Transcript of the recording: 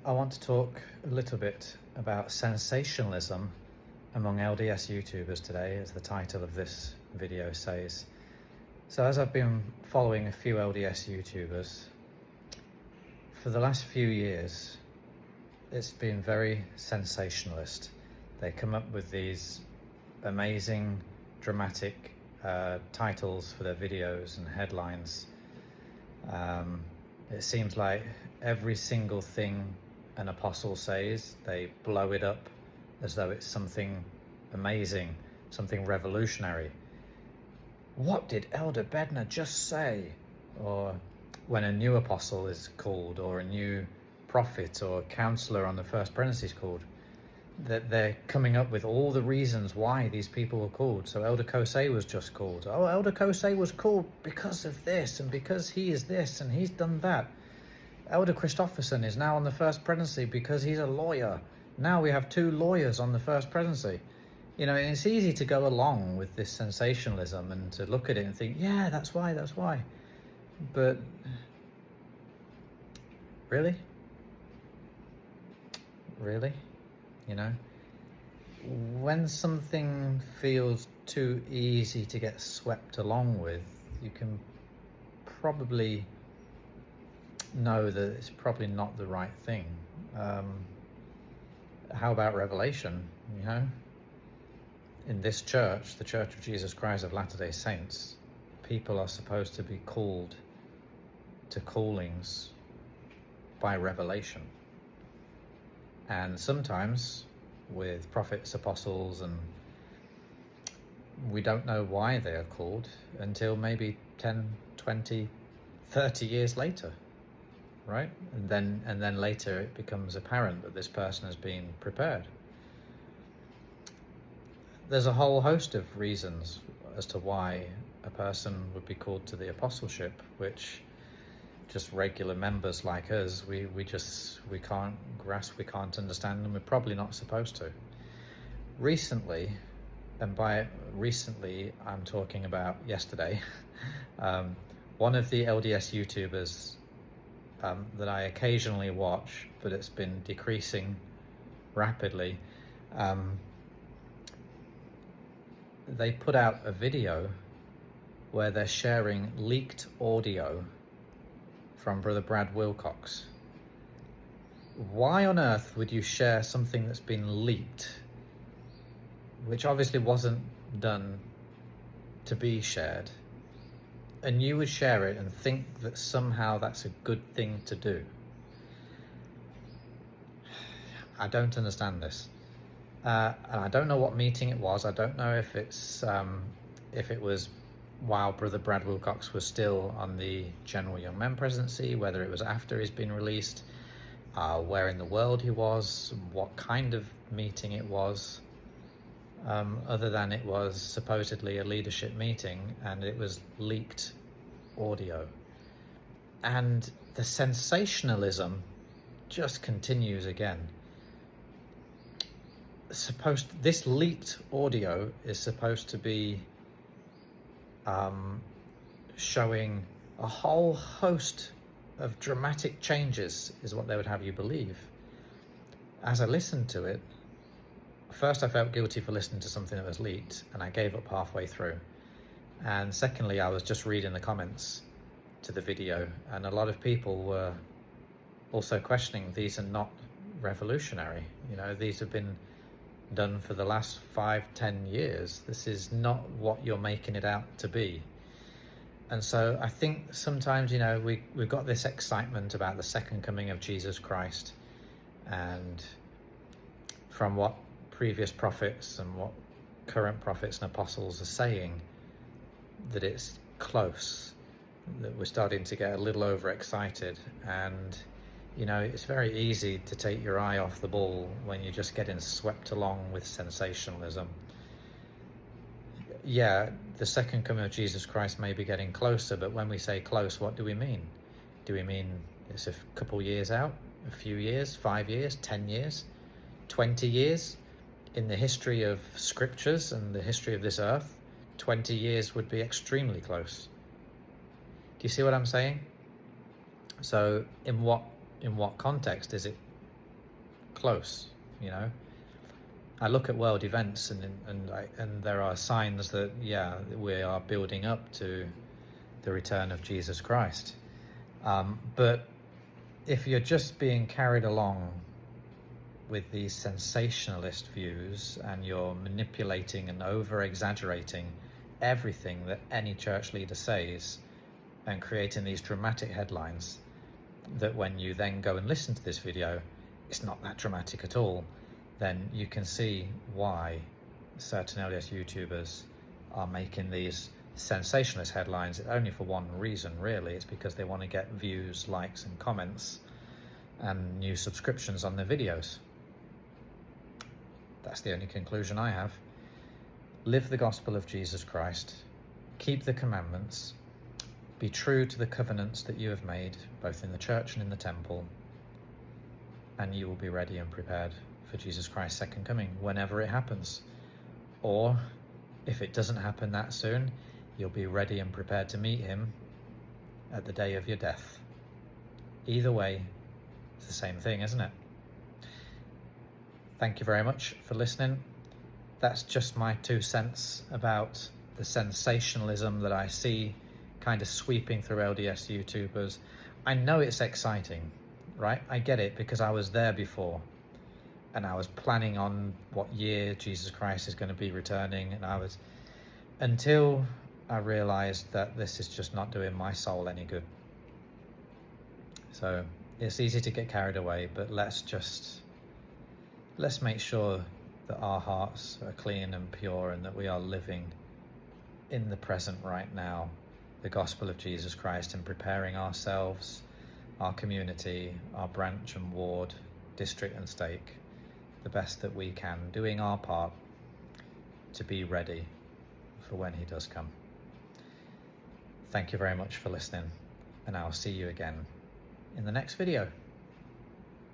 I want to talk a little bit about sensationalism among LDS Youtubers today, as the title of this video says. So as I've been following a few LDS Youtubers, for the last few years, it's been very sensationalist. They come up with these amazing, dramatic titles for their videos and headlines. It seems like every single thing an apostle says, they blow it up as though it's something amazing, something revolutionary. What did Elder Bednar just say? Or when a new apostle is called, or a new prophet or counselor on the first presidency is called, that they're coming up with all the reasons why these people were called. So Elder Kosei was just called. Oh, Elder Kosei was called because of this, and because he is this, and he's done that. Elder Christofferson is now on the first presidency because he's a lawyer. Now we have 2 lawyers on the first presidency. You know, and it's easy to go along with this sensationalism and to look at it and think, yeah, that's why. But really? You know, when something feels too easy to get swept along with, you can probably know that it's probably not the right thing. How about Revelation? You know, in this church, the Church of Jesus Christ of Latter-day Saints, people are supposed to be called to callings by revelation. And sometimes with prophets, apostles, and we don't know why they are called until maybe 10, 20, 30 years later, right? And then later it becomes apparent that this person has been prepared. There's a whole host of reasons as to why a person would be called to the apostleship, which just regular members like us, we can't grasp, we can't understand, and we're probably not supposed to. Recently, and by recently I'm talking about yesterday, one of the LDS YouTubers that I occasionally watch, but it's been decreasing rapidly, they put out a video where they're sharing leaked audio from Brother Brad Wilcox. Why on earth would you share something that's been leaked, which obviously wasn't done to be shared, and you would share it and think that somehow that's a good thing to do? I don't understand this. And I don't know what meeting it was. I don't know if it was while Brother Brad Wilcox was still on the General Young Men presidency, whether it was after he's been released, where in the world he was, what kind of meeting it was, other than it was supposedly a leadership meeting and it was leaked audio. And the sensationalism just continues again. This leaked audio is supposed to be showing a whole host of dramatic changes, is what they would have you believe. As I listened to it, first I felt guilty for listening to something that was leaked, and I gave up halfway through. And secondly, I was just reading the comments to the video, and a lot of people were also questioning these are not revolutionary. You know, these have been done for the last 5-10 years. This is not what you're making it out to be. And so I think sometimes, you know, we've got this excitement about the second coming of Jesus Christ, and from what previous prophets and what current prophets and apostles are saying, that it's close, that we're starting to get a little overexcited. And you know, it's very easy to take your eye off the ball when you're just getting swept along with sensationalism. Yeah, the second coming of Jesus Christ may be getting closer, but when we say close, what do we mean? Do we mean it's a couple years out, a few years, 5 years, 10 years, 20 years? In the history of scriptures and the history of this earth, 20 years would be extremely close. Do you see what I'm saying? So in what context is it close, you know. I look at world events and there are signs that, yeah, we are building up to the return of Jesus Christ. But if you're just being carried along with these sensationalist views and you're manipulating and over-exaggerating everything that any church leader says and creating these dramatic headlines that when you then go and listen to this video, it's not that dramatic at all, then you can see why certain LDS YouTubers are making these sensationalist headlines only for one reason, really. It's because they want to get views, likes and comments and new subscriptions on their videos. That's the only conclusion I have. Live the gospel of Jesus Christ, keep the commandments, be true to the covenants that you have made, both in the church and in the temple, and you will be ready and prepared for Jesus Christ's second coming, whenever it happens. Or, if it doesn't happen that soon, you'll be ready and prepared to meet him at the day of your death. Either way, it's the same thing, isn't it? Thank you very much for listening. That's just my 2 cents about the sensationalism that I see kind of sweeping through LDS YouTubers. I know it's exciting, right? I get it, because I was there before and I was planning on what year Jesus Christ is going to be returning, and until I realized that this is just not doing my soul any good. So it's easy to get carried away, but let's make sure that our hearts are clean and pure and that we are living in the present right now the gospel of Jesus Christ and preparing ourselves, our community, our branch and ward, district and stake, the best that we can, doing our part to be ready for when he does come. Thank you very much for listening, and I'll see you again in the next video.